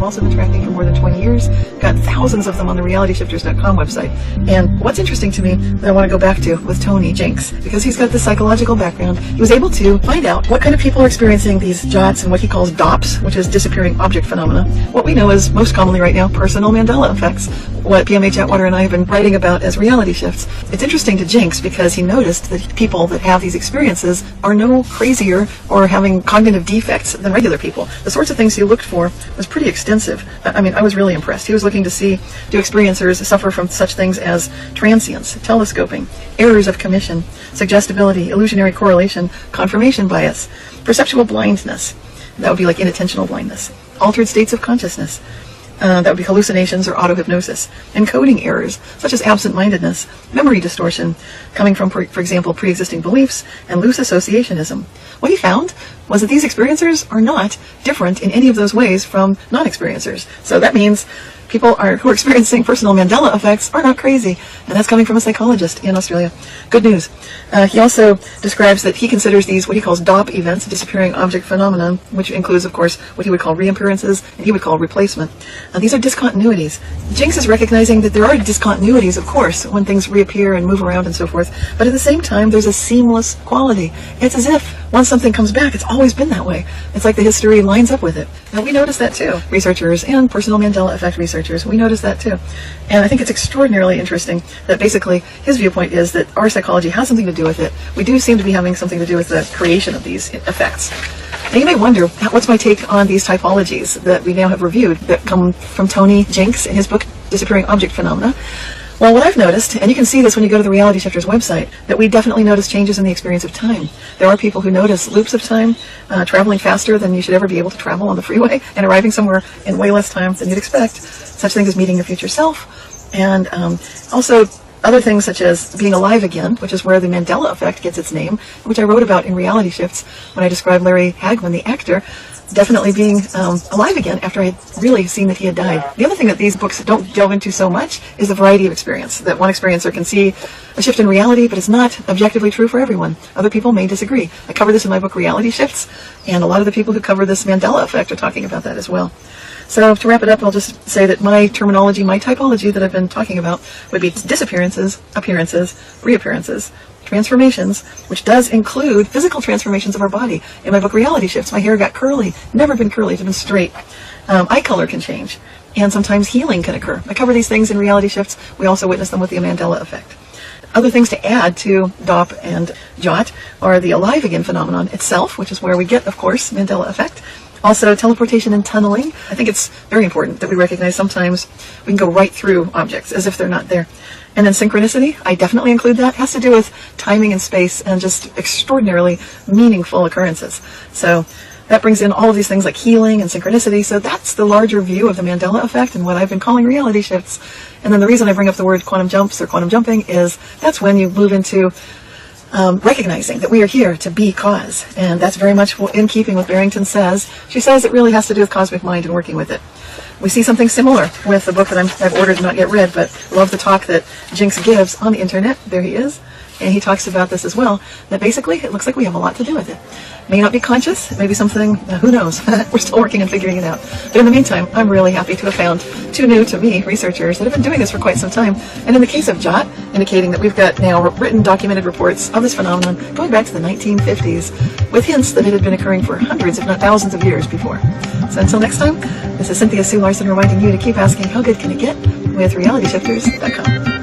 also been tracking for more than 20 years. Got thousands of them on the realityshifters.com website. And what's interesting to me that I want to go back to with Tony Jenks, because he's got the psychological background, he was able to find out what kind of people are experiencing these JOTs and what he calls DOPs, which is disappearing object phenomena. What we know is most commonly right now personal Mandela effects, what PMH Atwater and I have been writing about as reality shifts. It's interesting to Jenks because he noticed that people that have these experiences are no crazier or having cognitive defects than regular people. The sorts of things he looked for was pretty extensive. I mean, I was really impressed. He was looking to see, do experiencers suffer from such things as transience, telescoping, errors of commission, suggestibility, illusionary correlation, confirmation bias, perceptual blindness, that would be like inattentional blindness, altered states of consciousness, that would be hallucinations or auto-hypnosis, encoding errors such as absent-mindedness, memory distortion, coming from, for example, pre-existing beliefs, and loose associationism. What he found was that these experiencers are not different in any of those ways from non-experiencers. So that means people who are experiencing personal Mandela effects are not crazy, and that's coming from a psychologist in Australia. Good news. He also describes that he considers these what he calls DOP events, disappearing object phenomenon, which includes, of course, what he would call reappearances, and he would call replacement. These are discontinuities. Jenks is recognizing that there are discontinuities, of course, when things reappear and move around and so forth, but at the same time, there's a seamless quality. It's as if once something comes back, it's always been that way. It's like the history lines up with it. Now, we notice that too. Researchers and personal Mandela effect researchers, we notice that too. And I think it's extraordinarily interesting that basically his viewpoint is that our psychology has something to do with it. We do seem to be having something to do with the creation of these effects. Now you may wonder, what's my take on these typologies that we now have reviewed that come from Tony Jenks in his book, Disappearing Object Phenomena? Well, what I've noticed, and you can see this when you go to the Reality Shifters website, that we definitely notice changes in the experience of time. There are people who notice loops of time, traveling faster than you should ever be able to travel on the freeway, and arriving somewhere in way less time than you'd expect. Such things as meeting your future self, and also other things such as being alive again, which is where the Mandela Effect gets its name, which I wrote about in Reality Shifts when I described Larry Hagman, the actor, definitely being alive again after I had really seen that he had died. The other thing that these books don't delve into so much is the variety of experience, that one experiencer can see a shift in reality, but it's not objectively true for everyone. Other people may disagree. I cover this in my book Reality Shifts, and a lot of the people who cover this Mandela Effect are talking about that as well. So to wrap it up, I'll just say that my terminology, my typology that I've been talking about would be disappearances, appearances, reappearances, transformations, which does include physical transformations of our body. In my book Reality Shifts, my hair got curly, never been curly, it's been straight. Eye color can change, and sometimes healing can occur. I cover these things in Reality Shifts. We also witness them with the Mandela Effect. Other things to add to DOP and JOT are the alive again phenomenon itself, which is where we get, of course, Mandela Effect. Also, teleportation and tunneling. I think it's very important that we recognize sometimes we can go right through objects as if they're not there. And then synchronicity, I definitely include that. It has to do with timing and space and just extraordinarily meaningful occurrences. So that brings in all of these things like healing and synchronicity. So that's the larger view of the Mandela Effect and what I've been calling reality shifts. And then the reason I bring up the word quantum jumps or quantum jumping is that's when you move into recognizing that we are here to be cause. And that's very much in keeping with Barrington Says. She says it really has to do with cosmic mind and working with it. We see something similar with the book that I've ordered and not yet read, but love the talk that Jenks gives on the internet. There he is. And he talks about this as well, that basically it looks like we have a lot to do with it. May not be conscious, maybe something, who knows? We're still working and figuring it out. But in the meantime, I'm really happy to have found two new, to me, researchers that have been doing this for quite some time. And in the case of JOT, indicating that we've got now written, documented reports of this phenomenon going back to the 1950s, with hints that it had been occurring for hundreds, if not thousands of years before. So until next time, this is Cynthia Sue Larson reminding you to keep asking, how good can it get, with realityshifters.com.